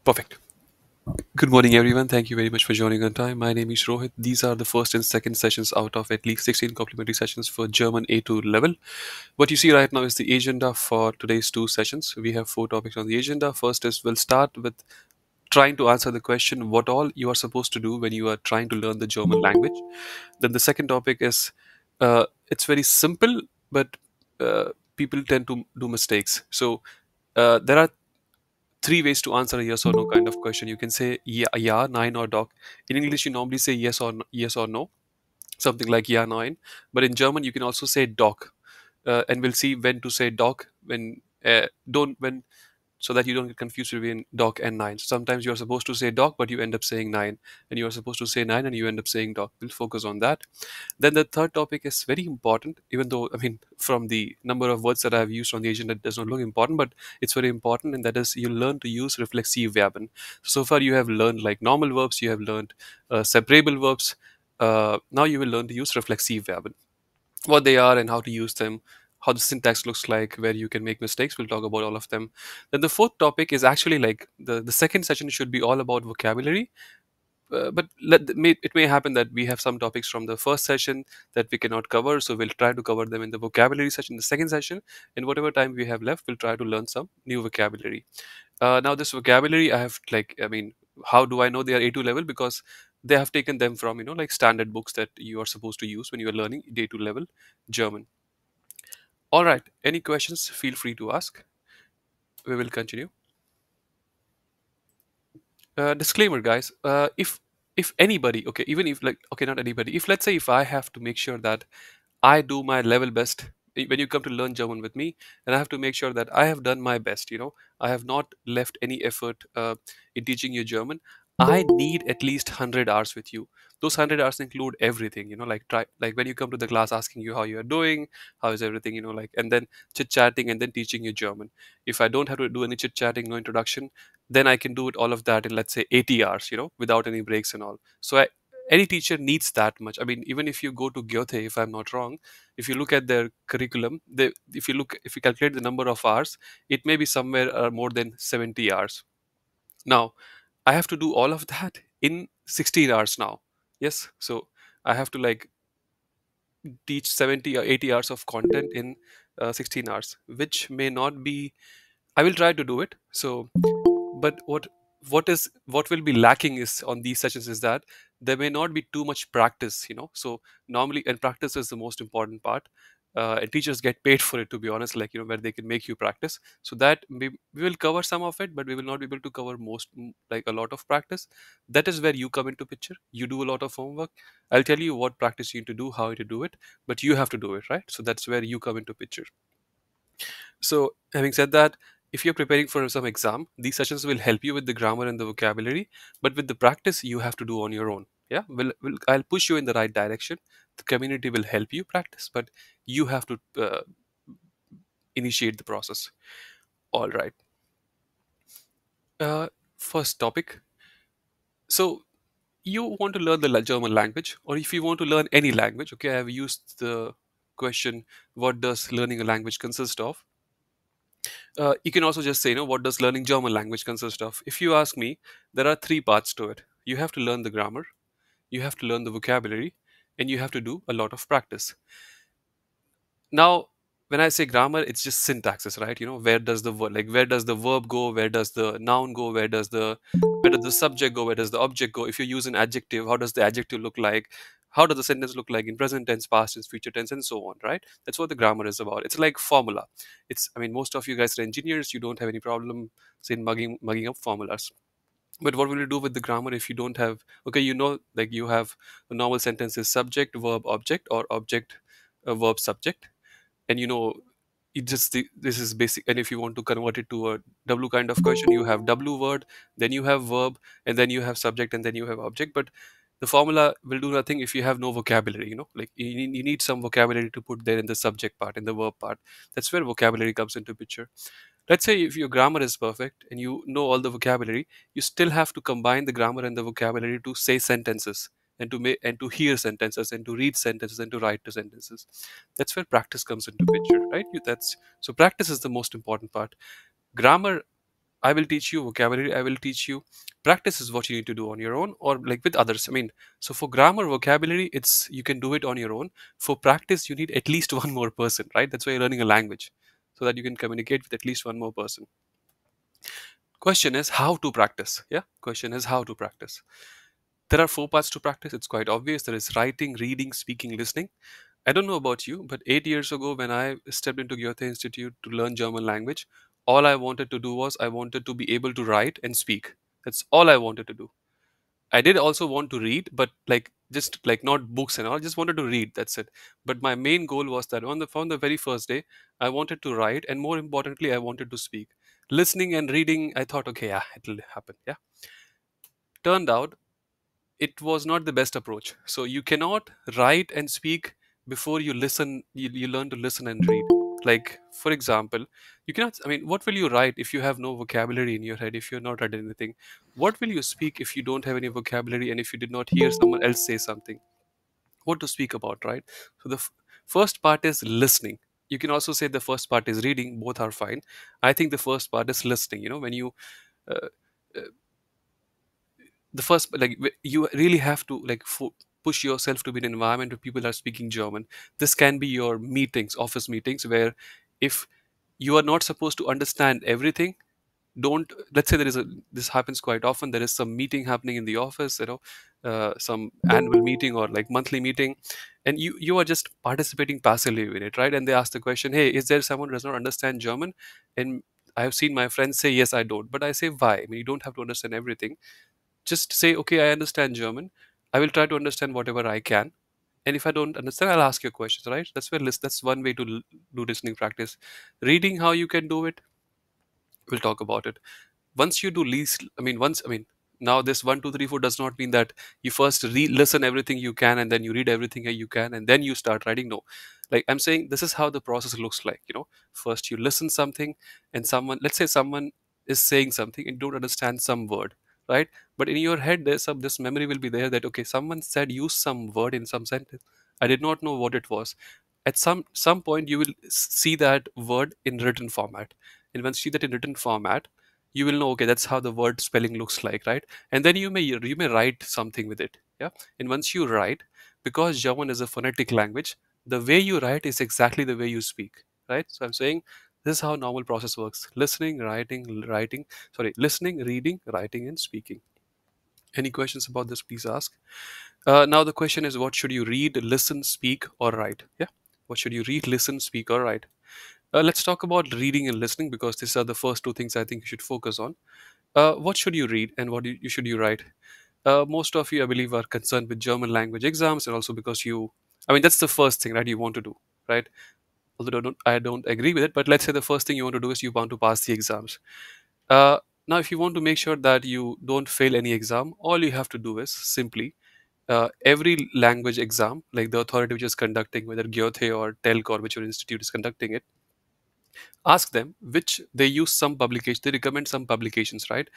Perfect. Good morning, everyone. Thank you very much for joining on time. My name is Rohit. These are the first and second sessions out of at least 16 complimentary sessions for German A2 level. What you see right now is the agenda for today's two sessions. We have four topics on the agenda. First is we'll start with trying to answer the question what all you are supposed to do when you are trying to learn the German language. Then the second topic is it's very simple, but people tend to do mistakes. So there are three ways to answer a yes or no kind of question. You can say yeah, nein, or doch. In English, you normally say yes or no, something like yeah, nein. But in German, you can also say doch, and we'll see when to say doch when don't when so that you don't get confused between dog and nine. So sometimes you're supposed to say dog, but you end up saying nine, and you are supposed to say nine, and you end up saying dog. We'll focus on that. Then the third topic is very important, even though I mean, from the number of words that I've used on the agenda, it does not look important, but it's very important, and that is you learn to use reflexive verben. So far, you have learned like normal verbs, you have learned separable verbs. Now you will learn to use reflexive verben, what they are and how to use them, how the syntax looks like, where you can make mistakes. We'll talk about all of them. Then the fourth topic is actually like the second session should be all about vocabulary. But it may happen that we have some topics from the first session that we cannot cover, so we'll try to cover them in the vocabulary session, the second session, and whatever time we have left, we'll try to learn some new vocabulary. Now, this vocabulary, I have like, I mean, how do I know they are A2 level? Because they have taken them from, like standard books that you are supposed to use when you are learning A2 level German. All right. Any questions? Feel free to ask. We will continue. Disclaimer, guys. If anybody, okay, even if like, okay, not anybody. If let's say if I have to make sure that I do my level best when you come to learn German with me, and I have to make sure that I have done my best. I have not left any effort in teaching you German. I need at least 100 hours with you. Those 100 hours include everything. Like try like when you come to the class, asking you how you are doing, how is everything. Like, and then chit chatting, and then teaching you German. If I don't have to do any chit chatting, no introduction, then I can do it all of that in, let's say, 80 hours. Without any breaks and all. So any teacher needs that much. I mean, even if you go to Goethe, if I'm not wrong, if you look at their curriculum, if you calculate the number of hours, it may be somewhere more than 70 hours. Now, I have to do all of that in 16 hours now. Yes, so I have to like teach 70 or 80 hours of content in 16 hours, which may not be. I will try to do it. So, but what will be lacking is on these sessions is that there may not be too much practice. So normally, and practice is the most important part, and teachers get paid for it, to be honest, like, where they can make you practice. So that we will cover some of it, but we will not be able to cover like a lot of practice. That is where you come into picture. You do a lot of homework. I'll tell you what practice you need to do, how to do it, but you have to do it, right? So that's where you come into picture. So, having said that, if you're preparing for some exam, these sessions will help you with the grammar and the vocabulary, but with the practice, you have to do on your own. Yeah, I'll push you in the right direction. The community will help you practice, but you have to initiate the process. All right. Uh, First topic. So, you want to learn the German language, or if you want to learn any language, okay, I have used the question, what does learning a language consist of? You can also just say, what does learning German language consist of? If you ask me, there are three parts to it. You have to learn the grammar, you have to learn the vocabulary, and you have to do a lot of practice. Now, when I say grammar, it's just syntaxes, right? Where does the word, like, where does the verb go? Where does the noun go? Where does the subject go? Where does the object go? If you use an adjective, how does the adjective look like? How does the sentence look like in present tense, past tense, future tense, and so on, right? That's what the grammar is about. It's like formula. I mean, most of you guys are engineers. You don't have any problem, say, mugging up formulas. But what will you do with the grammar if you don't have? Okay, like you have a normal sentence is subject, verb, object, or object, verb, subject, and this is basic. And if you want to convert it to a w kind of question, you have w word, then you have verb, and then you have subject, and then you have object. But the formula will do nothing if you have no vocabulary. Like you need some vocabulary to put there in the subject part, in the verb part. That's where vocabulary comes into picture. Let's say if your grammar is perfect and you know all the vocabulary, you still have to combine the grammar and the vocabulary to say sentences, and to hear sentences, and to read sentences, and to write the sentences. That's where practice comes into picture, right? That's so practice is the most important part. Grammar, I will teach you vocabulary, I will teach you. Practice is what you need to do on your own or like with others. I mean, so for grammar, vocabulary, it's you can do it on your own. For practice, you need at least one more person, right? That's why you're learning a language, so that you can communicate with at least one more person. Question is how to practice. Yeah, question is how to practice. There are four parts to practice. It's quite obvious. There is writing, reading, speaking, listening. I don't know about you, but 8 years ago, when I stepped into Goethe Institute to learn German language, all I wanted to do was I wanted to be able to write and speak. That's all I wanted to do. I did also want to read, but like just like not books and all. Just wanted to read. That's it. But my main goal was that on the very first day, I wanted to write, and more importantly, I wanted to speak. Listening and reading, I thought, okay, yeah, it'll happen. Yeah. Turned out it was not the best approach. So you cannot write and speak before you listen. You learn to listen and read. Like for example, you cannot. I mean, what will you write if you have no vocabulary in your head? If you're not read anything, what will you speak if you don't have any vocabulary and if you did not hear someone else say something? What to speak about, right? So the first part is listening. You can also say the first part is reading. Both are fine. I think the first part is listening. When you uh, the first like you really have to like push yourself to be in an environment where people are speaking German. This can be your meetings, office meetings, where if you are not supposed to understand everything, don't. Let's say there is a this happens quite often. There is some meeting happening in the office, some annual meeting or like monthly meeting, and you are just participating passively in it, right? And they ask the question, hey, is there someone who does not understand German? And I have seen my friends say, yes, I don't. But I say, why? I mean, you don't have to understand everything. Just say, okay, I understand German. I will try to understand whatever I can, and if I don't understand, I'll ask you questions, right? That's one way to do listening practice. Reading, how you can do it, we'll talk about it. Once you do least I mean once I mean Now this 1 2 3 4 does not mean that you first listen everything you can and then you read everything you can and then you start writing. No, like I'm saying, this is how the process looks like. First you listen something, and someone, let's say someone is saying something and you don't understand some word, right? But in your head there's some this memory will be there that, okay, someone said use some word in some sentence. I did not know what it was. At some point you will see that word in written format, and once you see that in written format, you will know, okay, that's how the word spelling looks like, right? And then you may write something with it. Yeah. And once you write, because German is a phonetic language, the way you write is exactly the way you speak, right? So I'm saying this is how normal process works: listening, writing, sorry, listening, reading, writing, and speaking. Any questions about this, please ask. Now the question is, what should you read, listen, speak, or write? Yeah. What should you read, listen, speak, or write? Let's talk about reading and listening, because these are the first two things I think you should focus on. What should you read and what should you write? Most of you, I believe, are concerned with German language exams, and also because I mean, that's the first thing, right? You want to do, right? Although I don't agree with it, but let's say the first thing you want to do is you want to pass the exams. Uh, Now, if you want to make sure that you don't fail any exam, all you have to do is simply every language exam, like the authority which is conducting, whether Goethe or Telk or whichever institute is conducting it, ask them which they use some publication. They recommend some publications, right?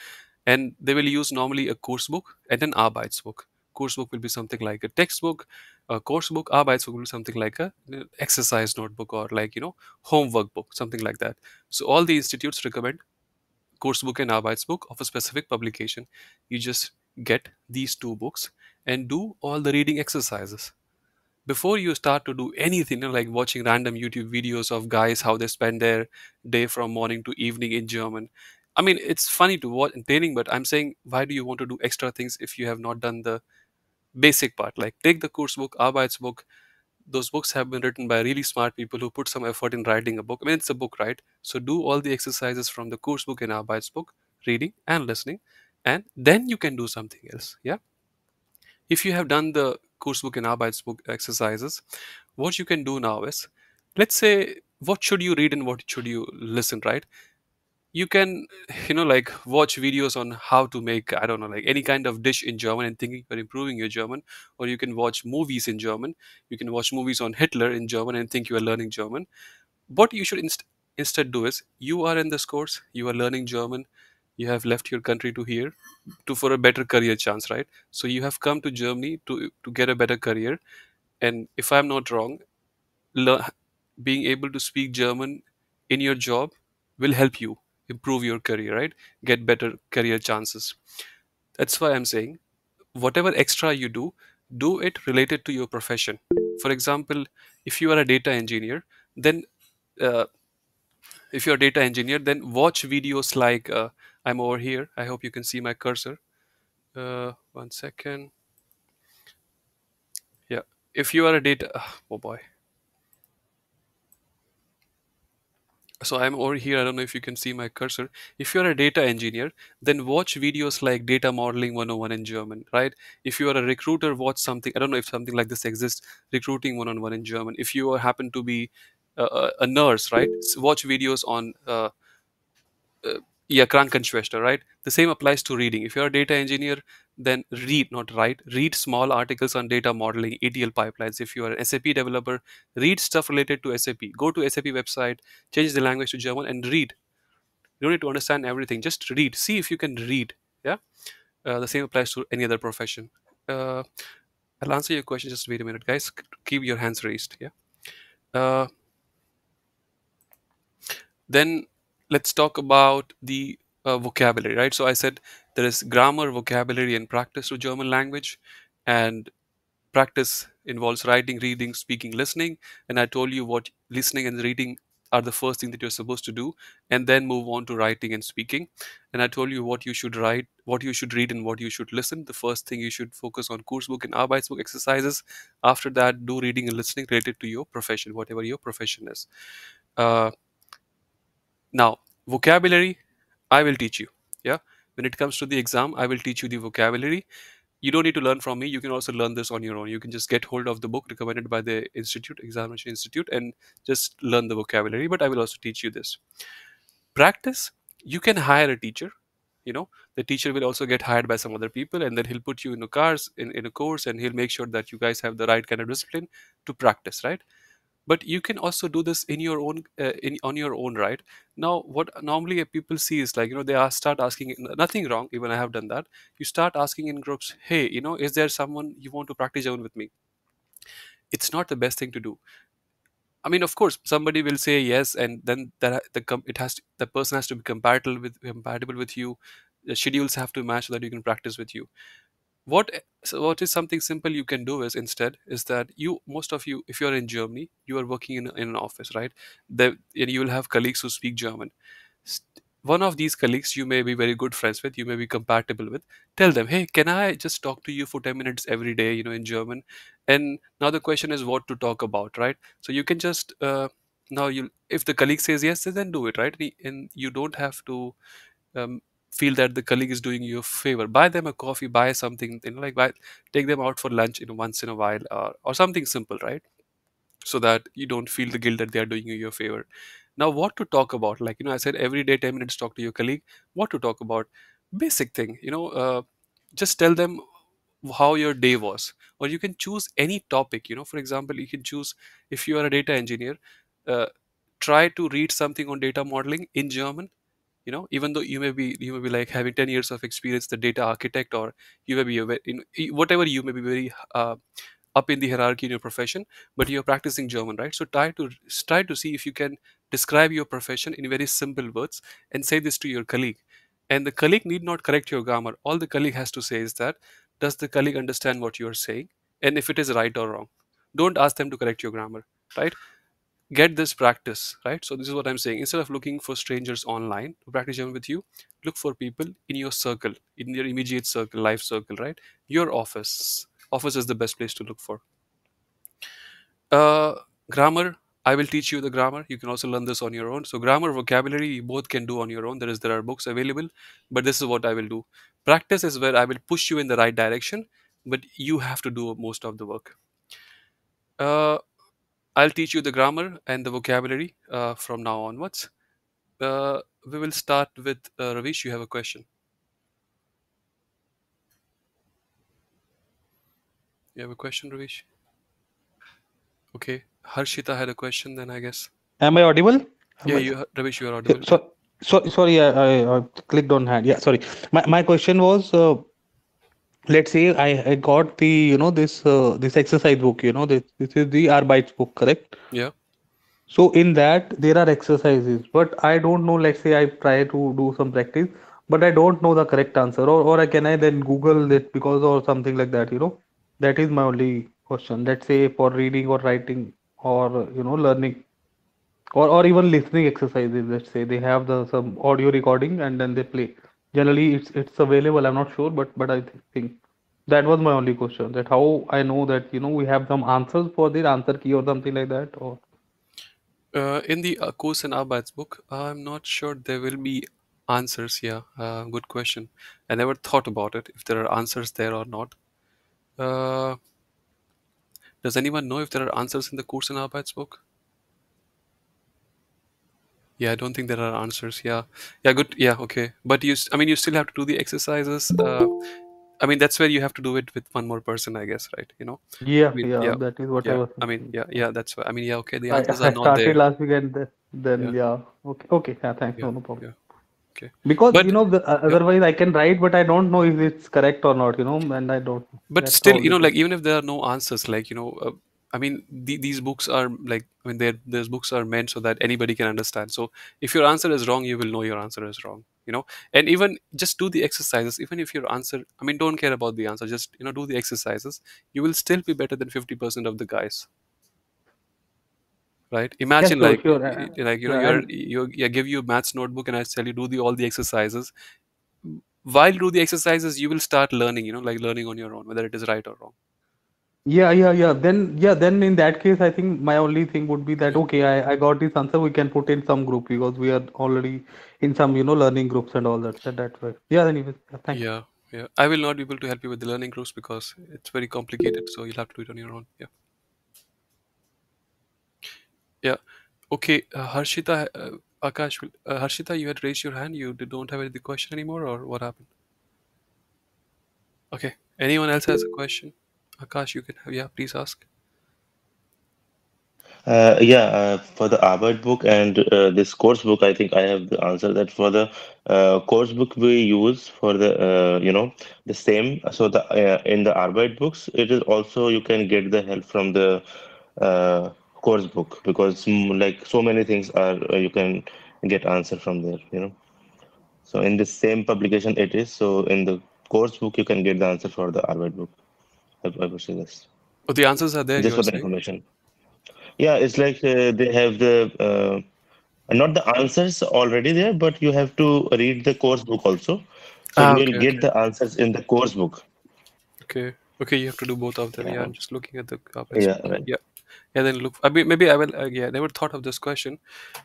And they will use normally a course book and an Arbeitsbook. Course book will be something like a textbook. A course book, Arbeitsbook will be something like a exercise notebook or like homework book, something like that. So all the institutes recommend course book and Arbeitsbook of a specific publication. You just get these two books and do all the reading exercises before you start to do anything, like watching random YouTube videos of guys how they spend their day from morning to evening in German. I mean, it's funny to watch, entertaining, but I'm saying, why do you want to do extra things if you have not done the basic part? Like, take the course book, Arbeitsbook. Those books have been written by really smart people who put some effort in writing a book. I mean, it's a book, right? So do all the exercises from the course book and Arbeitsbook, reading and listening, and then you can do something else. Yeah. If you have done the course book and Arbeitsbook exercises, what you can do now is, let's say, what should you read and what should you listen, right? You can, like watch videos on how to make, I don't know, like any kind of dish in German and thinking you're improving your German, or you can watch movies in German. You can watch movies on Hitler in German and think you are learning German. What you should instead do is, you are in this course, you are learning German, you have left your country to here to for a better career chance, right? So you have come to Germany to get a better career. And if I'm not wrong, lear- being able to speak German in your job will help you. improve your career, right? Get better career chances. That's why I'm saying whatever extra you do it related to your profession. For example, if you are a data engineer, then uh, if you're a data engineer, then watch videos like I'm over here. I hope you can see my cursor. 1 second. Yeah. If you are a data, oh boy. So I'm over here. I don't know if you can see my cursor. If you're a data engineer, then watch videos like Data Modeling 101 in German, right? If you are a recruiter, watch something. I don't know if something like this exists, Recruiting 101 in German. If you happen to be a nurse, right? Watch videos on uh, yeah, Krankenschwester, right? The same applies to reading. If you're a data engineer, then read, not write. Read small articles on data modeling, ETL pipelines. If you are an SAP developer, read stuff related to SAP. Go to SAP website, change the language to German, and read. You don't need to understand everything. Just read. See if you can read. Yeah. The same applies to any other profession. Uh, I'll answer your question. Just wait a minute, guys. Keep your hands raised. Yeah. Uh, Then let's talk about the vocabulary, right? So I said there is grammar, vocabulary, and practice to German language, and practice involves writing, reading, speaking, listening. And I told you what listening and reading are the first thing that you're supposed to do, and then move on to writing and speaking. And I told you what you should write, what you should read, and what you should listen. The first thing you should focus on Kursbuch and Arbeitsbuch exercises. After that, do reading and listening related to your profession, whatever your profession is. Uh, Now, vocabulary, I will teach you. Yeah. When it comes to the exam, I will teach you the vocabulary. You don't need to learn from me. You can also learn this on your own. You can just get hold of the book recommended by the institute, examination institute, and just learn the vocabulary. But I will also teach you this. Practice, you can hire a teacher. You know, the teacher will also get hired by some other people, and then he'll put you in in a course, and he'll make sure that you guys have the right kind of discipline to practice, right? But you can also do this in your own in on your own, right? Now what normally people see is like, they are start asking, nothing wrong, even I have done that. You start asking in groups, hey, is there someone you want to practice German with me? It's not the best thing to do. I mean, of course somebody will say yes, and then it has the person has to be compatible with you. The schedules have to match so that you can practice with you. What is something simple you can do is, instead, is that most of you, if you're in Germany, you are working in an office, right? And you will have colleagues who speak German. One of these colleagues you may be very good friends with, you may be compatible with. Tell them, hey, can I just talk to you for 10 minutes every day, in German? And now the question is what to talk about, right? So you can just now you if the colleague says yes, then do it, right? And you don't have to um, feel that the colleague is doing you a favor. Buy them a coffee, buy something, take them out for lunch, once in a while, or something simple, right? So that you don't feel the guilt that they are doing you a favor. Now, what to talk about? Like, I said every day 10 minutes talk to your colleague. What to talk about? Basic thing, just tell them how your day was, or you can choose any topic. For example, you can choose, if you are a data engineer, uh, try to read something on data modeling in German. Even though you may be like having 10 years of experience, the data architect, or you may be whatever, you may be very up in the hierarchy in your profession, but you're practicing German, right? So try to see if you can describe your profession in very simple words and say this to your colleague. And the colleague need not correct your grammar. All the colleague has to say is that, does the colleague understand what you are saying, and if it is right or wrong. Don't ask them to correct your grammar, right? Get this practice, right? So this is what I'm saying. Instead of looking for strangers online to practice German with you, look for people in your circle, in your immediate circle, life circle, right? Your office is the best place to look for. uh Grammar, I will teach you the grammar. You can also learn this on your own. So grammar, vocabulary, you both can do on your own. There are books available, but this is what I will do. Practice is where I will push you in the right direction, but you have to do most of the work. uh I'll teach you the grammar and the vocabulary from now onwards. We will start with Ravish. You have a question. You have a question, Ravish? Okay. Harshita had a question then, I guess. Am I audible? Yeah, Ravish, you are audible. Yeah. Sorry, I clicked on hand. Yeah, sorry. My question was, let's say I got the this exercise book. This is the Arbeits book, correct? Yeah. So in that there are exercises, but I don't know. Let's say I try to do some practice, but I don't know the correct answer, or I can I then Google it because or something like that. That is my only question. Let's say for reading or writing or learning or even listening exercises. Let's say they have the some audio recording and then they play. Generally, it's available. I'm not sure, but I think that was my only question. That how I know that we have some answers for the answer key or something like that or. In the course and Abad's book, I'm not sure there will be answers. Yeah, good question. I never thought about it if there are answers there or not. Uh, does anyone know if there are answers in the course and Abad's book? Yeah, I don't think there are answers. Yeah, yeah, good. Yeah, okay. But I mean, you still have to do the exercises. I mean, that's where you have to do it with one more person, I guess, right? Yeah, I mean, yeah, yeah, that is what I yeah. was I mean, thinking. yeah, Yeah. yeah. That's why. I mean, yeah, okay. The I answers are I not started there. last week and then Yeah, yeah. Okay, okay. Yeah, thanks. yeah, No, no problem. yeah. Okay, Because but yeah, otherwise I can write, but I don't know if it's correct or not. And I don't know. but That's the still, only thing. like even if there are no answers, like I mean, these books are like, I mean, these books are meant so that anybody can understand. So if your answer is wrong, you will know your answer is wrong. And even just do the exercises. Even if your answer, I mean, don't care about the answer. Just do the exercises. You will still be better than 50% of the guys, right? Yeah, Imagine sure, like sure. like Yeah, you're and you give you a maths notebook and I tell you do all the exercises. While do the exercises, you will start learning. Like learning on your own, whether it is right or wrong. yeah. Then in that case, I think my only thing would be that Yeah. okay, I got this answer. We can put in some group because we are already in some learning groups and all that. That way. Yeah. Anyways, yeah, thanks. Yeah, yeah. I will not be able to help you with the learning groups because it's very complicated. So you'll have to do it on your own. Yeah, yeah. Okay, Harshita, Akash, Harshita, you had raised your hand. You don't have the question anymore, or what happened? Okay. Anyone else has a question? Akash, you can have. Yeah, please ask. Yeah, for the Arbeit book and this course book, I think I have the answer that for the course book we use for the the same. So the in the Arbeit books, it is also you can get the help from the course book because like so many things are you can get answer from there. So in the same publication it is. So in the course book you can get the answer for the Arbeit book. I would say this Oh, the answers are there. just You are for the saying? information. Yeah, it's like they have the not the answers already there, but you have to read the course book also. So Ah, you will okay, get okay, the answers in the course book. okay, okay. You have to do both of them. Yeah, Yeah, I'm just looking at the carpets. yeah, right. Yeah, yeah. Then look. I mean, maybe I will. Yeah, I never thought of this question.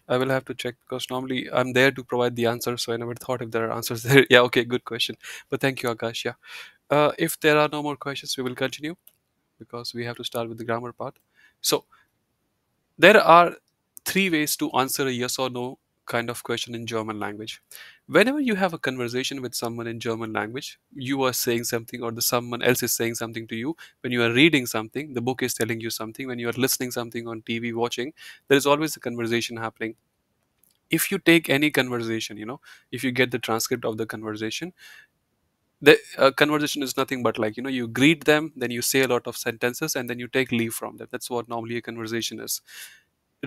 I will have to check because normally I'm there to provide the answer, so I never thought if there are answers there. Yeah, okay, good question. But thank you, Akash. Yeah. If there are no more questions, we will continue because we have to start with the grammar part. So there are three ways to answer a yes or no kind of question in German language. Whenever you have a conversation with someone in German language, you are saying something or the someone else is saying something to you. When you are reading something, the book is telling you something. When you are listening something on TV, watching, there is always a conversation happening. If you take any conversation, if you get the transcript of the conversation, the conversation is nothing but like, you greet them, then you say a lot of sentences, and then you take leave from them. That's what normally a conversation is.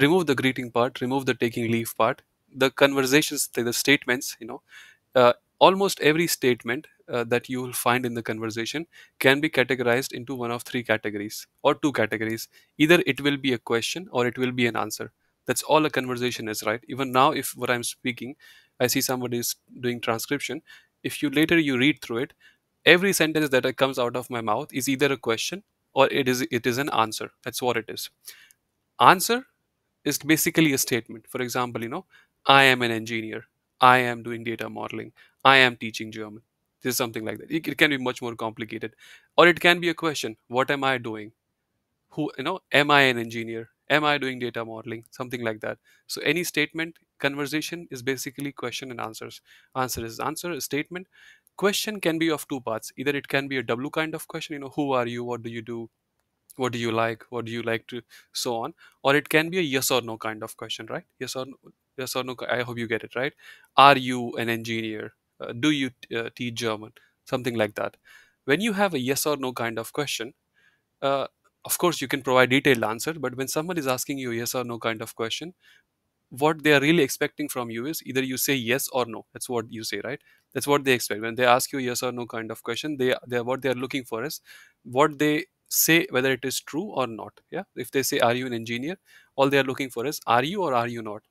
Remove the greeting part, remove the taking leave part. The conversations, the statements, almost every statement that you will find in the conversation can be categorized into one of three categories or two categories. Either it will be a question or it will be an answer. That's all a conversation is, right? Even now, if what I'm speaking, I see somebody is doing transcription. If you later you read through it, every sentence that comes out of my mouth is either a question or it is an answer. That's what it is. Answer is basically a statement. For example, I am an engineer. I am doing data modeling. I am teaching German. This is something like that. It can be much more complicated. Or it can be a question. What am I doing? Am I an engineer? Am I doing data modeling? Something like that. So any statement, conversation is basically question and answers. Answer is answer, a statement. Question can be of two parts. Either it can be a W kind of question, who are you? What do you do? What do you like? What do you like to, so on. Or it can be a yes or no kind of question, right? Yes or no. Yes or no. I hope you get it right. Are you an engineer? Do you teach German? Something like that. When you have a yes or no kind of question, uh, Of course, you can provide detailed answer, but when someone is asking you a yes or no kind of question, what they are really expecting from you is either you say yes or no. That's what you say, right? That's what they expect when they ask you a yes or no kind of question. They what they are looking for is what they say, whether it is true or not. Yeah, if they say are you an engineer, all they are looking for is are you or are you not.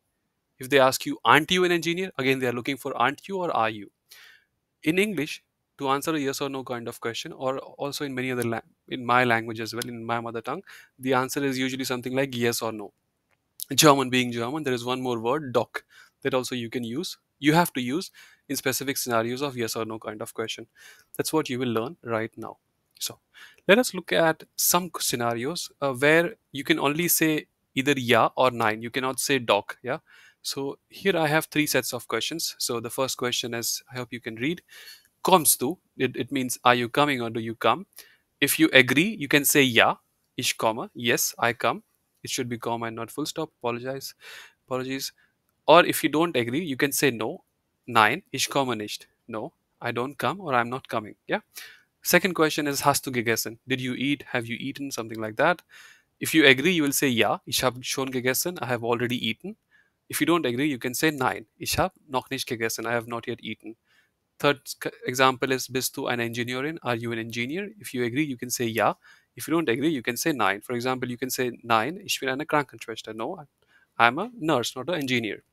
If they ask you aren't you an engineer, again they are looking for aren't you or are you. In English, to answer a yes or no kind of question, or also in many other in my language as well, in my mother tongue, the answer is usually something like yes or no. German being German, there is one more word, Doch, that also you can use. You have to use in specific scenarios of yes or no kind of question. That's what you will learn right now. So, let us look at some scenarios where you can only say either yeah or nein. You cannot say Doch. Yeah. So here I have three sets of questions. So the first question is, I hope you can read. Kommst du? It means are you coming or do you come? If you agree, you can say yeah, ich komme, yes, I come. It should be comma and not full stop. Apologies. Or if you don't agree, you can say no, nein, ich komme nicht. No, I don't come or I'm not coming. Yeah. Second question is hast du gegessen? Did you eat? Have you eaten? Something like that. If you agree, you will say ja, ich habe schon gegessen. I have already eaten. If you don't agree, you can say nein, ich habe noch nicht gegessen. I have not yet eaten. Third example is bist du ein Ingenieurin? Are you an engineer? If you agree, you can say ja. If you don't agree, you can say nein. For example, you can say nein, ich bin eine Krankenschwester. No, I'm a nurse, not an engineer.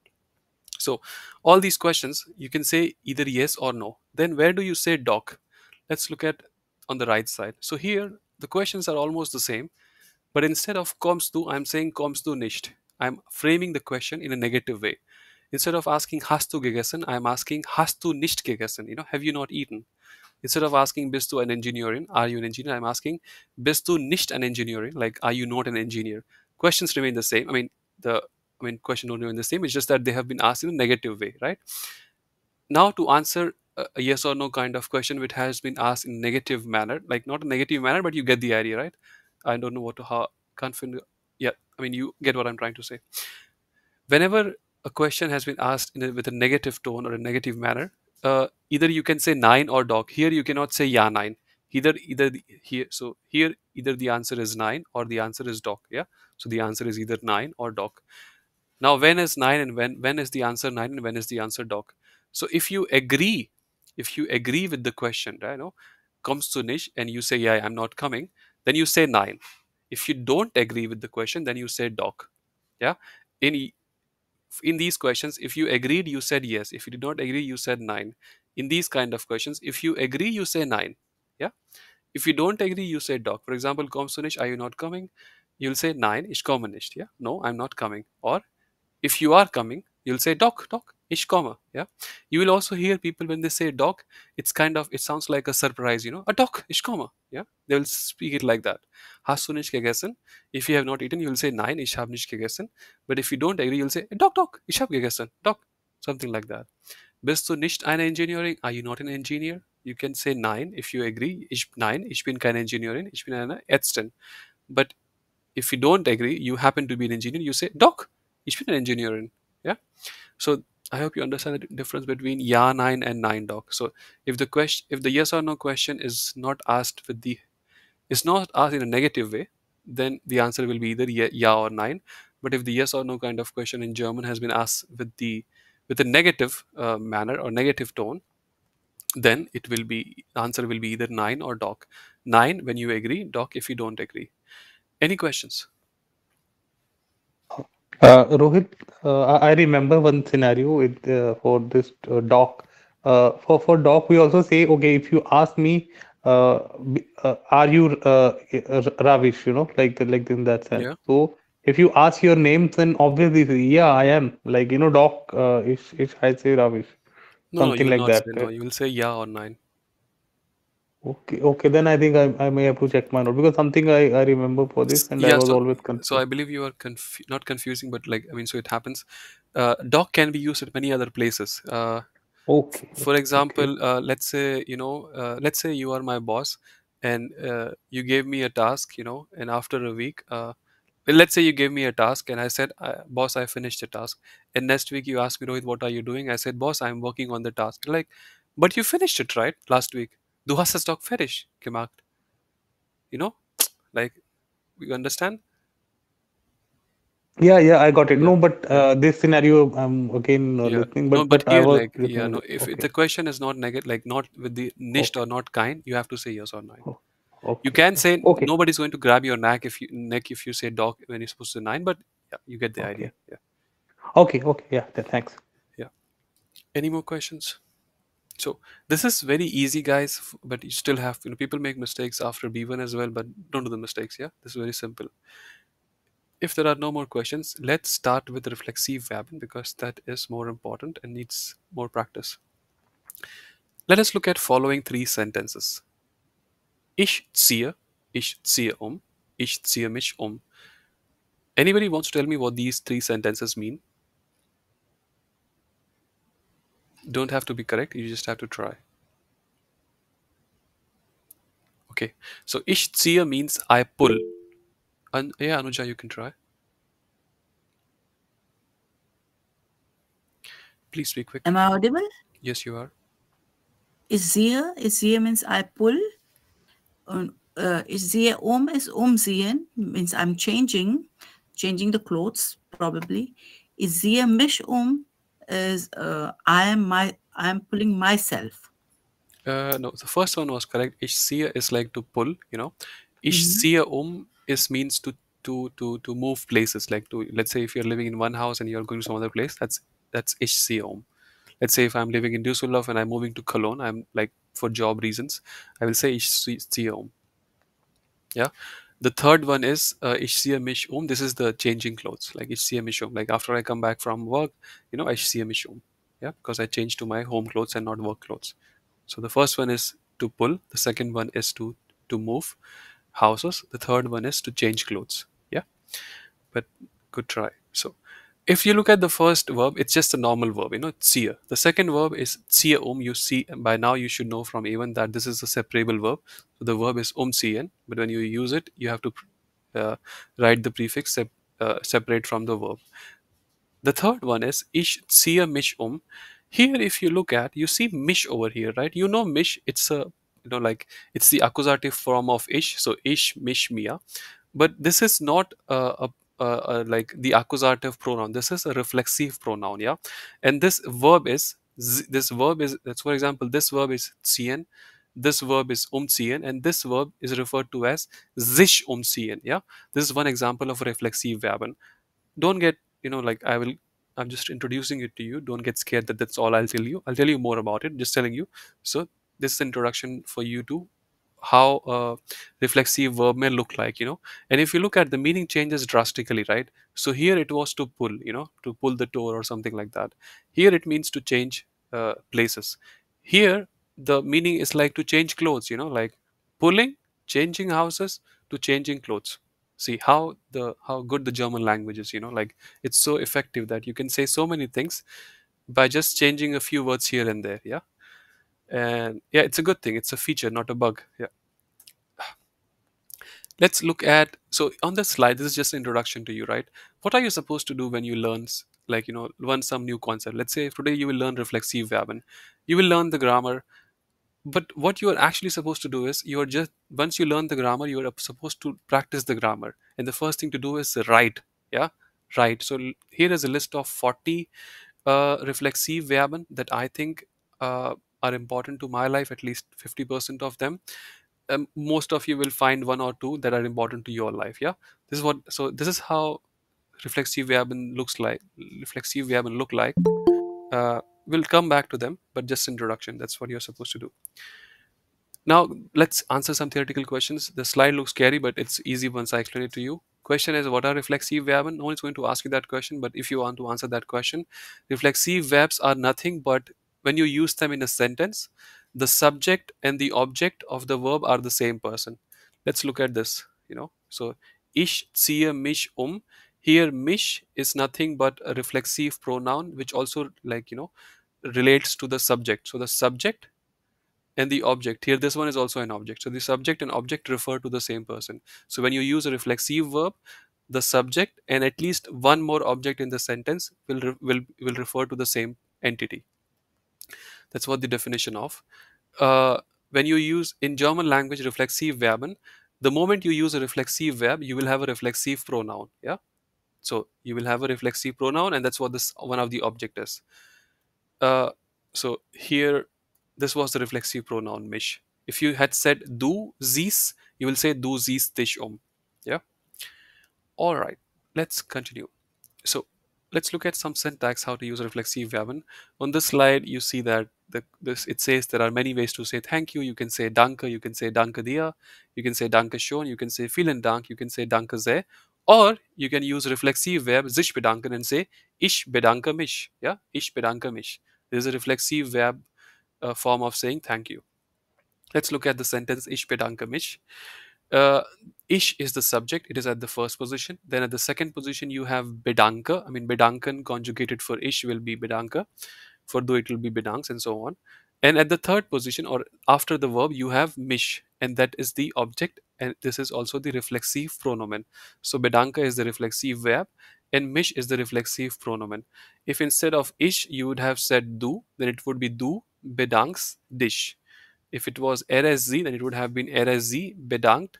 So all these questions, you can say either yes or no. Then where do you say doc? Let's look at on the right side. So here the questions are almost the same, but instead of kommst du, I'm saying kommst du nicht. I'm framing the question in a negative way. Instead of asking hast du gegessen, I'm asking hast du nicht gegessen? Have you not eaten? Instead of asking bist du ein Engineerin, are you an engineer? I'm asking bist du nicht ein Engineerin? Like are you not an engineer? Questions remain the same. Question don't remain the same. It's just that they have been asked in a negative way, right? Now to answer a yes or no kind of question which has been asked in negative manner, like not a negative manner, but you get the idea, right? I don't know what to how confident. Yeah, you get what I'm trying to say. Whenever a question has been asked with a negative tone or a negative manner, either you can say nine or dog. Here you cannot say yeah nine. Here either the answer is nine or the answer is dog. Yeah. So the answer is either nine or dog. Now when is nine and when is the answer nine and when is the answer dog? So if you agree with the question, right? Comes to niche and you say yeah I'm not coming, then you say nine. If you don't agree with the question, then you say dog. Yeah. In these questions, if you agreed, you said yes. If you did not agree, you said nine. In these kind of questions, if you agree, you say nine. Yeah. If you don't agree, you say dog. For example, kommst du nicht? Are you not coming? You'll say nein, ich komme nicht. Yeah. No, I'm not coming. Or if you are coming, you'll say doch, ich komme. Yeah. You will also hear people when they say dog, it sounds like a surprise, a dog, ich komme. Yeah. They will speak it like that. Hast du nicht gegessen? If you have not eaten, you'll say nein, ich habe nicht gegessen. But if you don't agree, you'll say dog, ich habe gegessen. Dog. Something like that. Bist du nicht eine Engineering? Are you not an engineer? You can say nein if you agree. Nein, ich bin keine Engineerin, ich bin eine Ärztin. But if you don't agree, you happen to be an engineer, you say doc, ich bin an Engineerin. Yeah. So I hope you understand the difference between yeah nine and nine doc. So if the yes or no question is not asked in a negative way, then the answer will be either yeah or nine. But if the yes or no kind of question in German has been asked with a negative manner or negative tone, then answer will be either nine or doc. Nine when you agree, doc if you don't agree. Any questions? Rohit, I remember one scenario for this doc. For doc, we also say, okay, if you ask me, are you Ravish? Like in that sense. Yeah. So if you ask your name, then obviously, say, yeah, I am. Like doc. If I say Ravish, No, you something will like not that. say no. You will say yeah or nine. Okay, okay. Then I think I may have to check my note because something I remember for this, and I Yeah. was So, always so I confused. believe you are not confusing, but so it happens. Doc can be used at many other places. Okay, For okay. example, let's say you are my boss, and you gave me a task, and after a week, well, let's say you gave me a task, and I said, boss, I finished the task. And next week you asked me, Rohit, what are you doing? I said, boss, I'm working on the task. You're like, but you finished it, right? Last week. Du hast es doch fertig gemacht. You know, like You understand? Yeah, yeah, I got it. Yeah, No, but yeah, this scenario, I'm again yeah. listening, No, but but I here, was like, yeah, listening. no. If Okay, the question is not negative, like not with the nicht or okay, not kind, you have to say yes or no. oh, You okay, can say okay, nobody's going to grab your neck if you say dog when you're supposed to say nine, but yeah, you get the idea. okay, Yeah, okay, okay. Yeah, thanks. yeah. Any more questions? So this is very easy, guys, but you still have, people make mistakes after B1 as well, but don't do the mistakes. Yeah, this is very simple. If there are no more questions, let's start with reflexive verben because that is more important and needs more practice. Let us look at following three sentences. Ich ziehe, ich ziehe ich ziehe mich Anybody wants to tell me what these three sentences mean? Don't have to be correct, you just have to try. Okay, so ich ziehe means I pull. Yeah, Anuja, you can try. Please be quick. Am I audible? Yes, you are. Is means I pull. Is is umziehen means I'm changing the clothes probably. Is mich is I am pulling myself. No, the first one was correct. Ich ziehe is like to pull, Ich Mhm. ziehe is means to move places. Like to, let's say if you're living in one house and you're going to some other place, that's ich ziehe Let's say if I'm living in Düsseldorf and I'm moving to Cologne, I'm like for job reasons, I will say ziehe Yeah. The third one is ich ziehe mich This is the changing clothes. Like ich ziehe mich Like after I come back from work, ich ziehe mich Yeah, because I change to my home clothes and not work clothes. So the first one is to pull. The second one is to move houses. The third one is to change clothes. Yeah, but good try. So if you look at the first verb, it's just a normal verb, ziehe. The second verb is ziehe You see, by now you should know from even that this is a separable verb. So the verb is ziehen, but when you use it, you have to uh, write the prefix separate from the verb. The third one is ich ziehe mich Here, if you look at, you see mich over here, right? You know mich, it's a, like it's the accusative form of ich. So ich, mich, mia. But this is not like the accusative pronoun. This is a reflexive pronoun, yeah. And this verb is, that's for example, this verb is ziehen, this verb is umziehen, and this verb is referred to as sich umziehen, yeah. This is one example of reflexive verb. Don't get, like I'm just introducing it to you. Don't get scared that that's all I'll tell you more about it, just telling you. So this is introduction for you to how a reflexive verb may look like, and if you look at, the meaning changes drastically, right? So here it was to pull, to pull the door or something like that. Here it means to change places. Here the meaning is like to change clothes, like pulling, changing houses, to changing clothes. See how good the German language is, like it's so effective that you can say so many things by just changing a few words here and there. Yeah, and yeah, it's a good thing, it's a feature, not a bug. Yeah, let's look at, so on this slide, this is just an introduction to you, right? What are you supposed to do when you learn learn some new concept? Let's say today you will learn reflexive verben, you will learn the grammar. But what you are actually supposed to do is, you are just, once you learn the grammar, you are supposed to practice the grammar, and the first thing to do is write. Yeah, write. So here is a list of 40 reflexive verben that I think are important to my life, at least 50% of them. Most of you will find one or two that are important to your life. Yeah, this is how reflexive verben looks like. Reflexive verben look like. We'll come back to them, but just introduction. That's what you're supposed to do. Now, let's answer some theoretical questions. The slide looks scary, but it's easy once I explain it to you. Question is, what are reflexive verbs? No one is going to ask you that question, but if you want to answer that question, reflexive verbs are nothing but when you use them in a sentence, the subject and the object of the verb are the same person. Let's look at this, So, ich ziehe mich Here, mich is nothing but a reflexive pronoun, which also, relates to the subject. So, the subject and the object, here this one is also an object, so the subject and object refer to the same person. So when you use a reflexive verb, the subject and at least one more object in the sentence will refer to the same entity. That's what the definition of. uh, when you use in German language reflexive verben, The moment you use a reflexive verb, you will have a reflexive pronoun. Yeah. So you will have a reflexive pronoun, and that's what this one of the object is. Uh, so here, this was the reflexive pronoun mich. If you had said du siehst, you will say du siehst dich um. Yeah. All right. Let's continue. So let's look at some syntax how to use reflexive verben. On this slide, you see that this it says there are many ways to say thank you. You can say danke, you can say danke dir, you can say danke schön, you can say vielen Dank, you can say danke sehr, or you can use reflexive verb sich bedanken and say ich bedanke mich. Yeah, ich bedanke mich. This is a reflexive verb form of saying thank you. Let's look at the sentence ich bedanke mich. Uh, Ich is the subject, it is at the first position. Then at the second position, you have bedanke. I mean, bedanken conjugated for ich will be bedanke. For do, it will be bedanks, and so on. And at the third position, or after the verb, you have mich, and that is the object. And this is also the reflexive pronomen. So bedanke is the reflexive verb, and mich is the reflexive pronomen. If instead of ich, you would have said du, then it would be du bedanks dich. If it was RSZ, then it would have been RSZ bedankt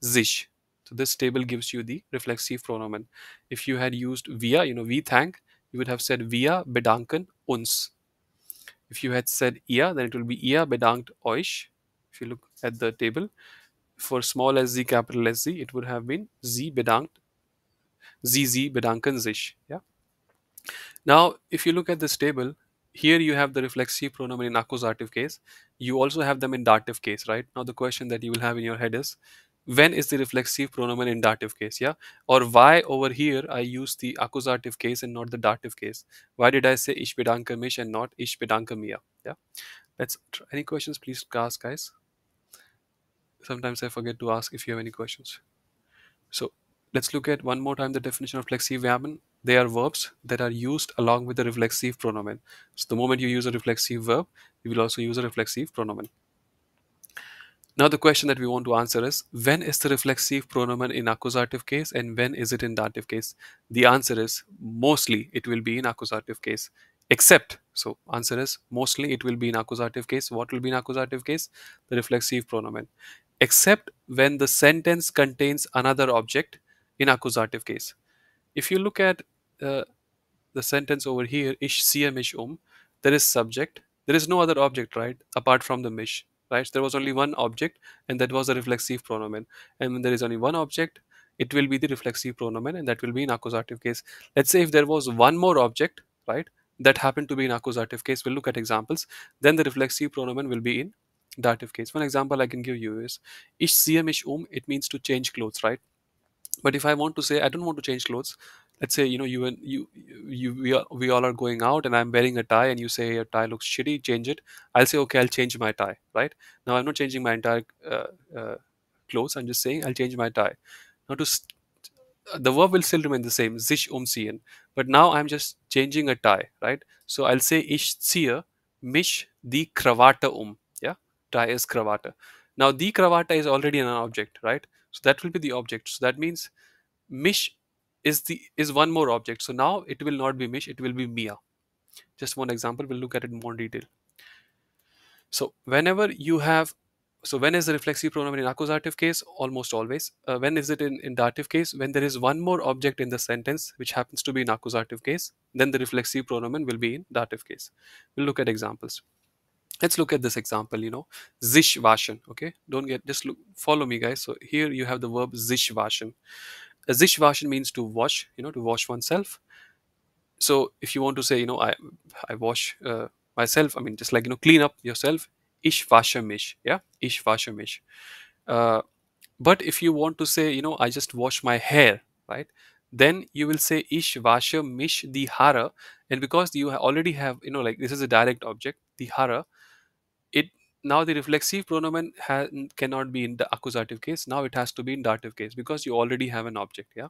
sich. So this table gives you the reflexive pronomen. If you had used wir, we thank, you would have said wir bedanken uns. If you had said ihr, then it will be ihr bedankt euch. If you look at the table, for small sz, capital SZ, it would have been sie bedankt, sie bedanken sich. Yeah. Now, if you look at this table, here you have the reflexive pronomen in accusative case. You also have them in dative case, right? Now, the question that you will have in your head is, when is the reflexive pronomen in dative case? Yeah. Or why over here I use the accusative case and not the dative case? Why did I say ich bedanke mich and not ich bedanke mir? Yeah. Let's try. Any questions, please ask, guys. Sometimes I forget to ask if you have any questions. So let's look at one more time the definition of reflexive verben. They are verbs that are used along with the reflexive pronomen. So the moment you use a reflexive verb, you will also use a reflexive pronomen. Now the question that we want to answer is, when is the reflexive pronomen in accusative case and when is it in dative case? The answer is mostly it will be in accusative case. Except, so answer is mostly it will be in accusative case. What will be in accusative case? The reflexive pronomen. Except when the sentence contains another object in accusative case. If you look at uh, the sentence over here, ich ziehe mich there is subject. There is no other object, right? Apart from the mich, right? There was only one object, and that was a reflexive pronomen. And when there is only one object, it will be the reflexive pronomen, and that will be in accusative case. Let's say if there was one more object, right, that happened to be in accusative case, we'll look at examples, then the reflexive pronomen will be in dative case. One example I can give you is ich ziehe mich it means to change clothes, right? But if I want to say I don't want to change clothes, let's say you and you we all are going out and I'm wearing a tie and you say your tie looks shitty, change it. I'll say okay, I'll change my tie, right? Now I'm not changing my entire uh, clothes. I'm just saying I'll change my tie. Now the verb will still remain the same, sich umziehen, but now I'm just changing a tie, right? So I'll say ich ziehe mich die Krawatte yeah, tie is Krawatte. Now the Krawatte is already an object, right? So that will be the object. So that means mich is one more object. So now it will not be mich, it will be mia. Just one example, we'll look at it in more detail. So whenever you have, so when is the reflexive pronomen in accusative case? Almost always. When is it in dative case? When there is one more object in the sentence which happens to be in accusative case, then the reflexive pronomen will be in dative case. We'll look at examples. Let's look at this example, sich waschen. Okay, don't get, just look, follow me, guys. So here you have the verb sich waschen. Sich waschen means to wash, to wash oneself. So if you want to say, I wash myself, I mean, just like, clean up yourself, ich wasche mich. Yeah, ich wasche mich. Uh, but if you want to say, I just wash my hair, right? Then you will say ich wasche mich die Haare. And because you already have, like this is a direct object, die Haare, it now the reflexive pronomen cannot be in the accusative case. Now it has to be in dative case because you already have an object. Yeah.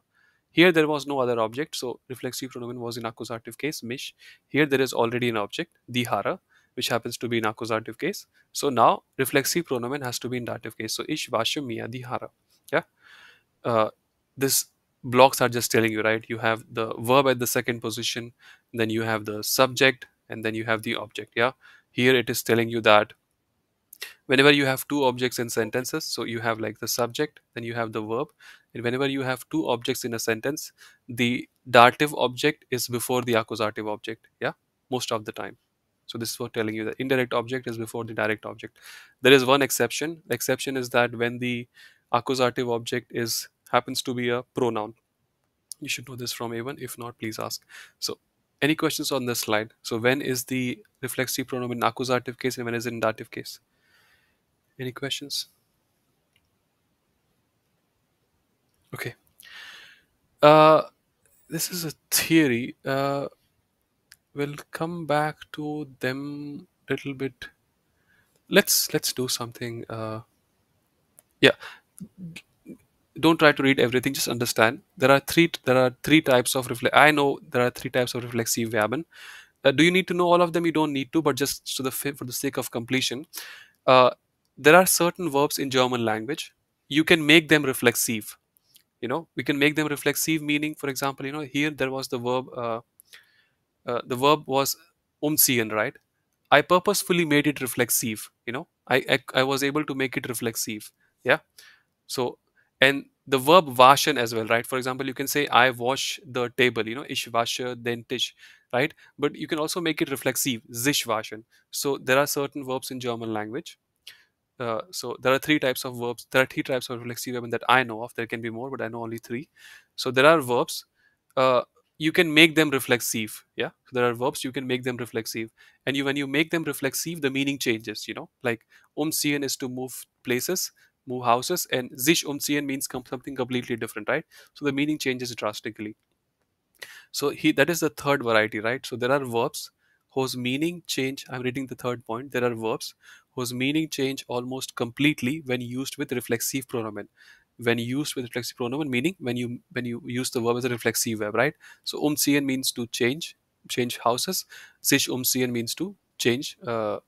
Here there was no other object, so reflexive pronomen was in accusative case, mich. Here there is already an object, die Haare, which happens to be in accusative case. So now reflexive pronomen has to be in dative case. So ich wasche mir die Haare. Yeah. This blocks are just telling you, right? You have the verb at the second position, then you have the subject, and then you have the object. Yeah. Here it is telling you that Whenever you have two objects in sentences, so you have like the subject, then you have the verb, and whenever you have two objects in a sentence, the dative object is before the accusative object, yeah, most of the time. So this is for telling you that indirect object is before the direct object. There is one exception. The exception is that when the accusative object is happens to be a pronoun. You should know this from A1. If not, please ask. So any questions on this slide? So when is the reflexive pronoun in accusative case and when is it in dative case? Any questions? Okay. Uh, this is a theory. We'll come back to them little bit. Let's do something. Yeah. Don't try to read everything. Just understand. There are three types of I know there are three types of reflexive verben. Do you need to know all of them? You don't need to, but just for the sake of completion, uh, there are certain verbs in German language. You can make them reflexive. We can make them reflexive, meaning, for example, here there was the verb was umziehen, right? I purposefully made it reflexive. I was able to make it reflexive. Yeah. So, and the verb waschen as well, right? For example, you can say I wash the table, ich wasche den Tisch, right? But you can also make it reflexive, sich waschen. So there are certain verbs in German language. So there are three types of verbs. There are three types of reflexive verb that I know of. There can be more, but I know only three. So there are verbs. Uh, you can make them reflexive. Yeah. So there are verbs you can make them reflexive, and when you make them reflexive, the meaning changes. Like umziehen is to move places, move houses, and sich umziehen means something completely different, right? So the meaning changes drastically. So that is the third variety, right? So there are verbs whose meaning change. I'm reading the third point. There are verbs whose meaning change almost completely when used with reflexive pronomen. When used with reflexive pronomen, meaning when you use the verb as a reflexive verb, right? So umziehen means to change houses. Sich umziehen means to change uh,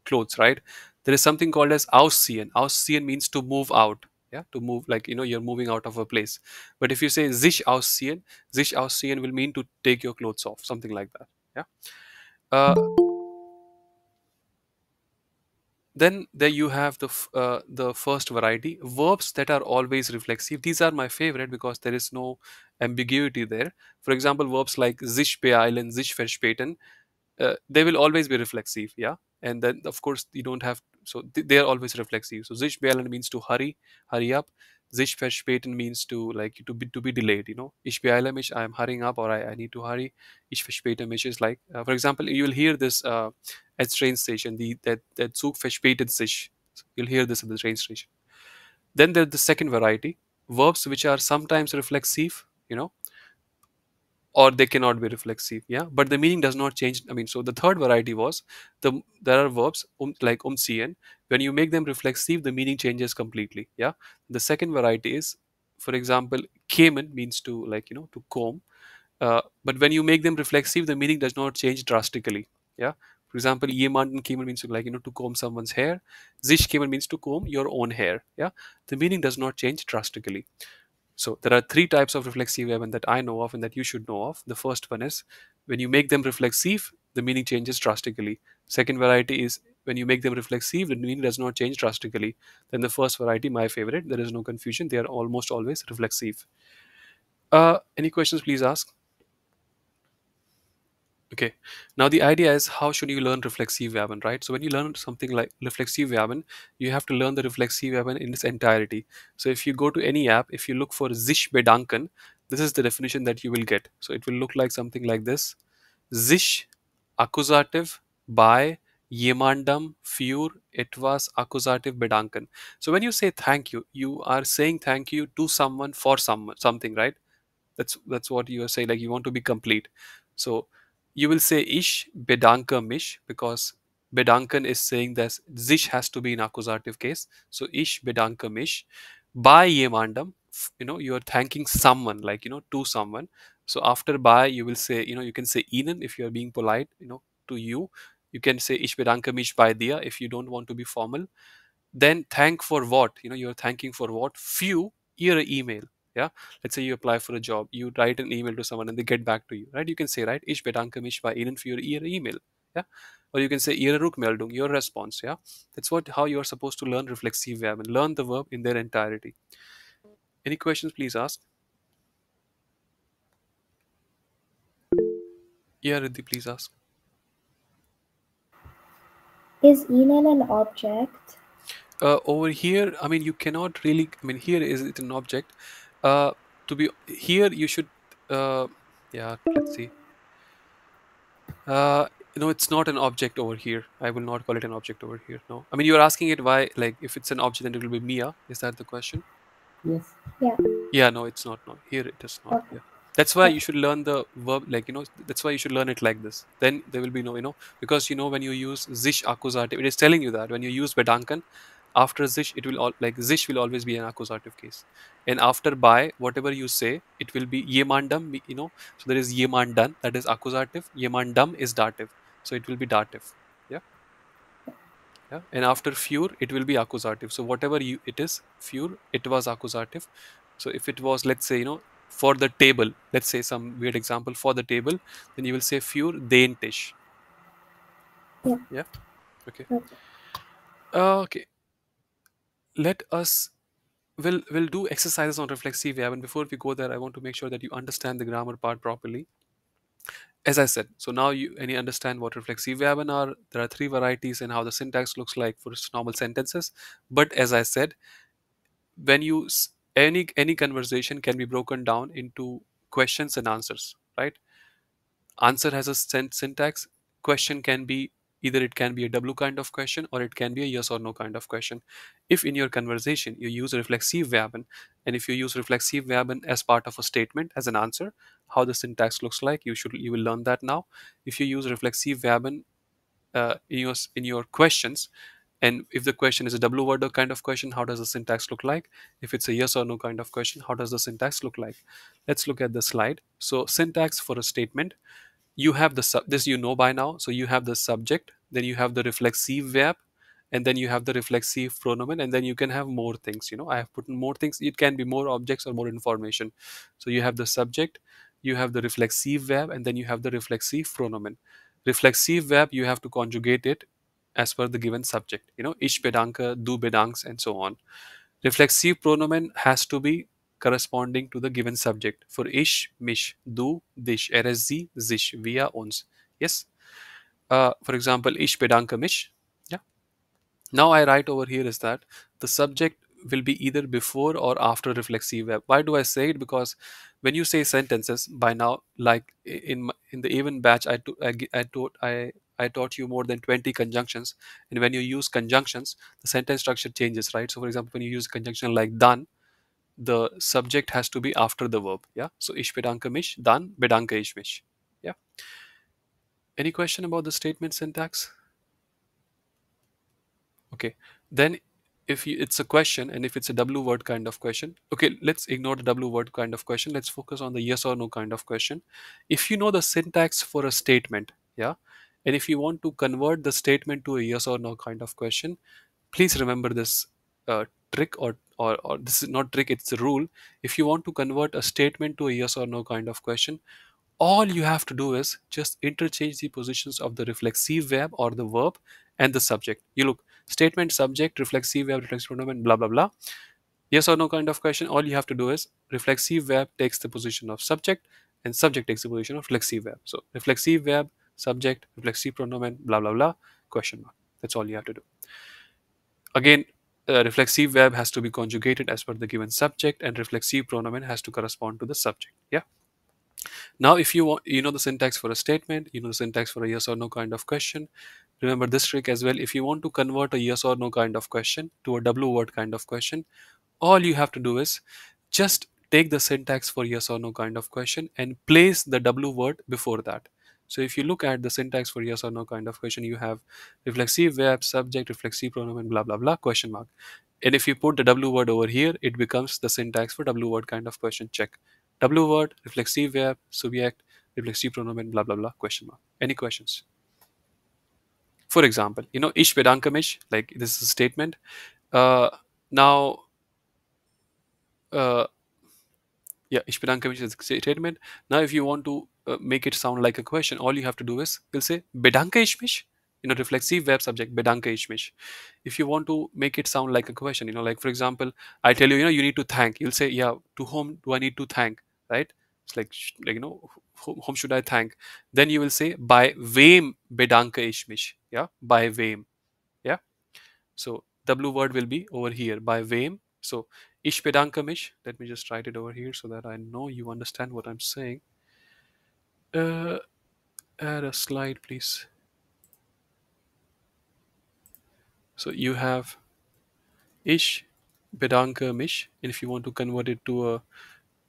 clothes, right? There is something called as ausziehen. Ausziehen means to move out. Yeah, to move, like you're moving out of a place. But if you say sich ausziehen will mean to take your clothes off, something like that. Yeah. Uh, then there you have the first variety, verbs that are always reflexive. These are my favorite because there is no ambiguity there. For example, verbs like sich beeilen, sich verspäten, they will always be reflexive. Yeah. And then of course you don't have, so they are always reflexive. So sich beeilen means to hurry up. Sich verspäten means to, like, to be delayed. Ich beeile mich, I am hurrying up, or I need to hurry. Ich verspäte mich is like, for example, you will hear this at train station, der Zug verspätet sich. You'll hear this at the train station. Then there's the second variety, verbs which are sometimes reflexive, or they cannot be reflexive. Yeah, but the meaning does not change. I mean, so the third variety was there are verbs like umziehen. When you make them reflexive, the meaning changes completely. Yeah. The second variety is, for example, kämen means to, like, to comb. But when you make them reflexive, the meaning does not change drastically. Yeah. For example, jemanden kämen means to, like, to comb someone's hair. Sich kämen means to comb your own hair. Yeah. The meaning does not change drastically. So there are three types of reflexive verb that I know of and that you should know of. The first one is when you make them reflexive, the meaning changes drastically. Second variety is when you make them reflexive, the meaning does not change drastically. Then the first variety, my favorite, there is no confusion. They are almost always reflexive. Any questions, please ask. Okay. Now the idea is, how should you learn reflexive verben, right? So when you learn something like reflexive verben, you have to learn the reflexive verben in its entirety. So if you go to any app, if you look for sich bedanken, this is the definition that you will get. So it will look like something like this: sich, accusative, bei, jemandem, für, etwas, accusative, bedanken. So when you say thank you, you are saying thank you to someone for something, right? That's what you are saying, like you want to be complete. So you will say ich bedanke mich, because bedanken is saying that sich has to be in accusative case. So ich bedanke mich bei jemandem. You are thanking someone, like, to someone. So after by, you will say, you can say ihnen if you are being polite, to you. You can say ich bedanke mich bei dir if you don't want to be formal. Then thank for what? You're thanking for what? Few, your email. Yeah. Let's say you apply for a job, you write an email to someone and they get back to you, right? You can say, right, ich bedanke mich bei ihnen für ihre email. Yeah, or you can say ihre Rückmeldung, your response. Yeah, that's what how you are supposed to learn reflexive verb and learn the verb in their entirety. Any questions? Please ask. Yeah, Riddhi, please ask. Is email an object? Over here, I mean, you cannot really. I mean, here is it an object? Uh, to be here, you should. Uh, yeah, let's see. Uh, no, it's not an object over here. I will not call it an object over here. No, I mean, you're asking it why. Like, if it's an object, then it will be Mia. Is that the question? Yes. Yeah. Yeah, no, it's not. No, here it is not. Okay. Yeah, that's why you Okay. should learn the verb. Like, that's why you should learn it like this. Then there will be no, because when you use sich accusative, it is telling you that when you use bedanken, after sich, it will all like sich will always be an accusative case, and after by whatever you say, it will be jemandem. So there is jemandan, that is accusative. Jemandem is dative, so it will be dative. Yeah, yeah, and after fure, it will be accusative. So whatever it is fure, it was accusative. So if it was, let's say, for the table, let's say some weird example, for the table, then you will say fure den Tisch. Yeah. Yeah. Okay. Okay. Okay. Let us we'll do exercises on reflexive verb, and before we go there, I want to make sure that you understand the grammar part properly. As I said, so now you understand what reflexive verb are. There are three varieties and how the syntax looks like for normal sentences. But as I said, when any conversation can be broken down into questions and answers, right? Answer has a syntax. Question can be either it can be a w kind of question or it can be a yes or no kind of question. If in your conversation you use reflexive verben, and if you use reflexive verben as part of a statement as an answer, how the syntax looks like, you will learn that now. If you use reflexive verben in your questions, and if the question is a w word kind of question, how does the syntax look like? If it's a yes or no kind of question, how does the syntax look like? Let's look at the slide. So syntax for a statement, you have this by now. So you have the subject, then you have the reflexive verb, and then you have the reflexive pronomen, and then you can have more things. I have put in more things. It can be more objects or more information. So you have the subject, you have the reflexive verb, and then you have the reflexive pronomen. Reflexive verb, you have to conjugate it as per the given subject. Ich bedanke, du bedankst, and so on. Reflexive pronomen has to be corresponding to the given subject. For ich, mich, du, dich, sie, sich, wir, uns. Yes. For example, ich bedanke mich. Yeah. Now I write over here is that the subject will be either before or after reflexive verb. Why do I say it? Because when you say sentences by now, like in the even batch, I taught you more than 20 conjunctions, and when you use conjunctions, the sentence structure changes, right? So, for example, when you use a conjunction like done, the subject has to be after the verb. Yeah. So ich bedanke mich, dann bedanke ich mich. Yeah. Any question about the statement syntax? Okay. Then it's a question, and if it's a w word kind of question, okay, let's ignore the w word kind of question. Let's focus on the yes or no kind of question. If you know the syntax for a statement, yeah, and if you want to convert the statement to a yes or no kind of question, please remember this trick, or this is not trick, it's a rule. If you want to convert a statement to a yes or no kind of question, all you have to do is just interchange the positions of the reflexive verb or the verb and the subject. You look, statement, subject, reflexive verb, reflexive pronoun, blah blah blah. Yes or no kind of question, all you have to do is reflexive verb takes the position of subject and subject takes the position of reflexive verb. So reflexive verb, subject, reflexive pronoun, blah blah blah, question mark. That's all you have to do. Again, reflexive verb has to be conjugated as per the given subject, and reflexive pronoun has to correspond to the subject. Yeah. Now, if you want, the syntax for a statement, the syntax for a yes or no kind of question. Remember this trick as well. If you want to convert a yes or no kind of question to a w word kind of question, all you have to do is just take the syntax for yes or no kind of question and place the w word before that. So if you look at the syntax for yes or no kind of question, you have reflexive verb, subject, reflexive pronoun, blah blah blah, question mark. And if you put the w word over here, it becomes the syntax for w word kind of question. Check. W word, reflexive verb, subject, reflexive pronoun, blah blah blah, question mark. Any questions? For example, ich bedanke mich, like this is a statement. Now, uh, yeah, ich bedanke mich is a statement. Now, if you want to make it sound like a question, all you have to do is you'll say bedanke ich mich. Reflexive verb subject bedanke ich mich. If you want to make it sound like a question, like for example, I tell you, you need to thank. You'll say, yeah, to whom do I need to thank, right? It's like whom should I thank? Then you will say by wem bedanke ich mich. Yeah, by wem. Yeah. So W word will be over here by wem. So ich bedanke mich. Let me just write it over here so that I know you understand what I'm saying. Add a slide, please. So you have ich bedanke mich, and if you want to convert it to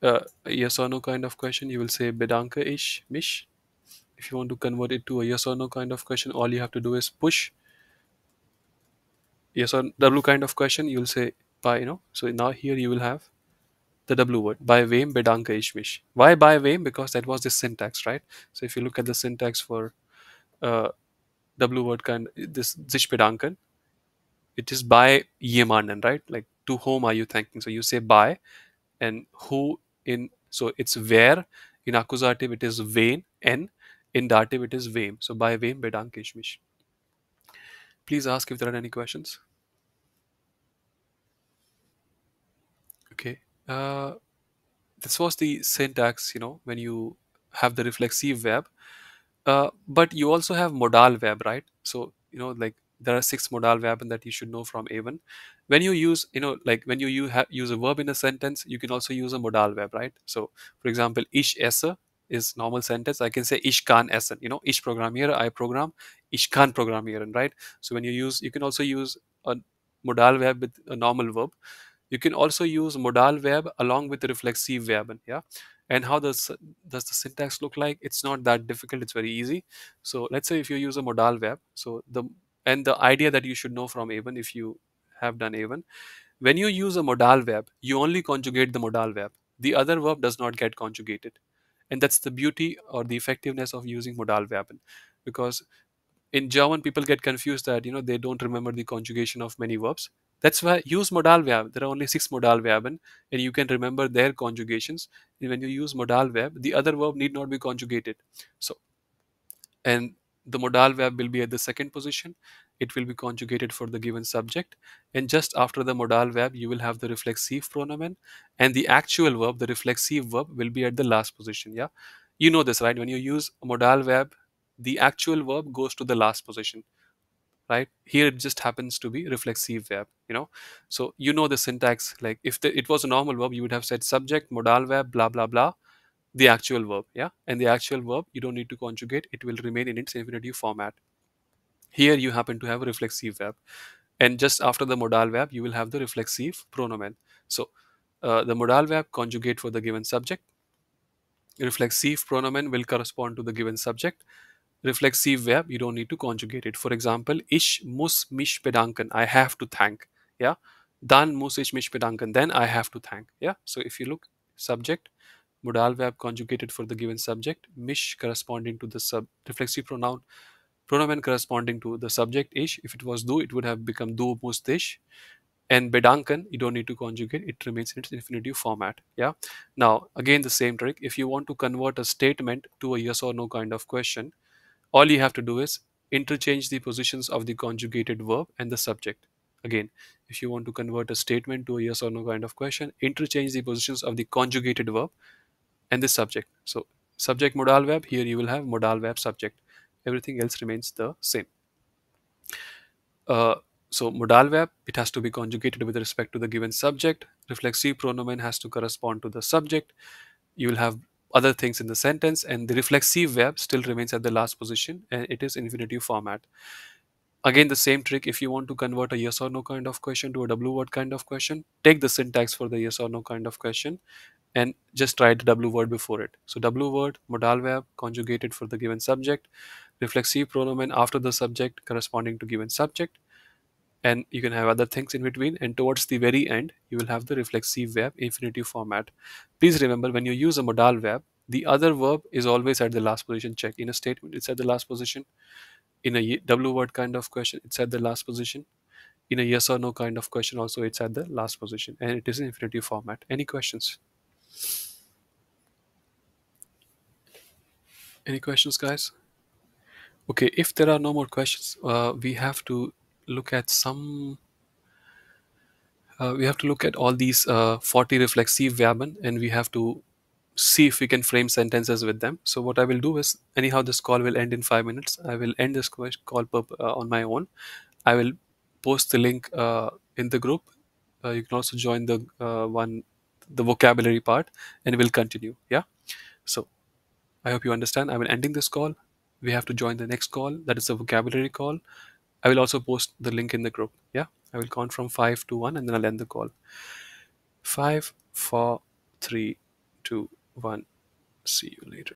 a yes or no kind of question, you will say bedanke ich mich. If you want to convert it to a yes or no kind of question, all you have to do is push yes or W kind of question. You will say by, So now here you will have the W word by wem bedanke ich mich. Why by wem? Because that was the syntax, right? So if you look at the syntax for uh, W word kind, this sich bedanken, it is by jemanden, right? Like to whom are you thanking? So you say by, and who in, so it's where. In accusative it is wen, and in dative it is wem. So by wem bedanke ich mich. Please ask if there are any questions. Okay. This was the syntax, when you have the reflexive verb. But you also have modal verb, right? So, like there are 6 modal verben that you should know from A1. When you use, like when use a verb in a sentence, you can also use a modal verb, right? So, for example, ich esse is normal sentence. I can say ich kann essen. Ich programmiere, I program. Ich kann programmieren, right? So when you can also use a modal verb with a normal verb. You can also use modal verb along with the reflexive verb. Yeah. And how does the syntax look like? It's not that difficult. It's very easy. So let's say if you use a modal verb, so the idea that you should know from A1, if you have done A1, when you use a modal verb, you only conjugate the modal verb. The other verb does not get conjugated. And that's the beauty or the effectiveness of using modal verb. Because in German, people get confused that they don't remember the conjugation of many verbs. That's why use modal verb. There are only 6 modal verben, and you can remember their conjugations. And when you use modal verb, the other verb need not be conjugated. So, and the modal verb will be at the second position. It will be conjugated for the given subject, and just after the modal verb, you will have the reflexive pronomen, and the actual verb, the reflexive verb, will be at the last position. Yeah, you know this, right? When you use a modal verb, the actual verb goes to the last position, right? Here it just happens to be reflexive verb. So the syntax. Like if it was a normal verb, you would have said subject, modal verb, blah blah blah, the actual verb. Yeah, and the actual verb you don't need to conjugate, it will remain in its infinitive format. Here you happen to have a reflexive verb, and just after the modal verb you will have the reflexive pronomen. So the modal verb conjugate for the given subject, reflexive pronomen will correspond to the given subject. Reflexive verb, you don't need to conjugate it. For example, ich muss mich bedanken, I have to thank. Yeah, dann muss ich mich bedanken, then I have to thank. Yeah, so if you look, subject, modal verb conjugated for the given subject, mich corresponding to the reflexive pronomen corresponding to the subject ich. If it was du, it would have become du musst dich. And bedanken, you don't need to conjugate, it remains in its infinitive format. Yeah, now again the same trick. If you want to convert a statement to a yes or no kind of question, all you have to do is interchange the positions of the conjugated verb and the subject. Again, if you want to convert a statement to a yes or no kind of question, interchange the positions of the conjugated verb and the subject. So subject modal verb, here you will have modal verb subject. Everything else remains the same. So modal verb, it has to be conjugated with respect to the given subject. Reflexive pronomen has to correspond to the subject. You will have other things in the sentence, and the reflexive verb still remains at the last position, and it is infinitive format. Again, the same trick. If you want to convert a yes or no kind of question to a W word kind of question, take the syntax for the yes or no kind of question and just write the W word before it. So W word, modal verb conjugated for the given subject, reflexive pronomen after the subject corresponding to given subject, and you can have other things in between, and towards the very end you will have the reflexive verb infinitive format. Please remember, when you use a modal verb, the other verb is always at the last position. Check, in a statement it's at the last position, in a W word kind of question it's at the last position, in a yes or no kind of question also it's at the last position, and it is in infinitive format. Any questions? Any questions, guys? Okay, if there are no more questions, we have to look at some. We have to look at all these 40 reflexive verben, and we have to see if we can frame sentences with them. So what I will do is, anyhow, this call will end in 5 minutes. I will end this call on my own. I will post the link in the group. You can also join the vocabulary part, and we'll continue. Yeah. So I hope you understand. I will ending this call. We have to join the next call. That is the vocabulary call. I will also post the link in the group. Yeah. I will count from 5 to 1, and then I'll end the call. 5, 4, 3, 2, 1. See you later.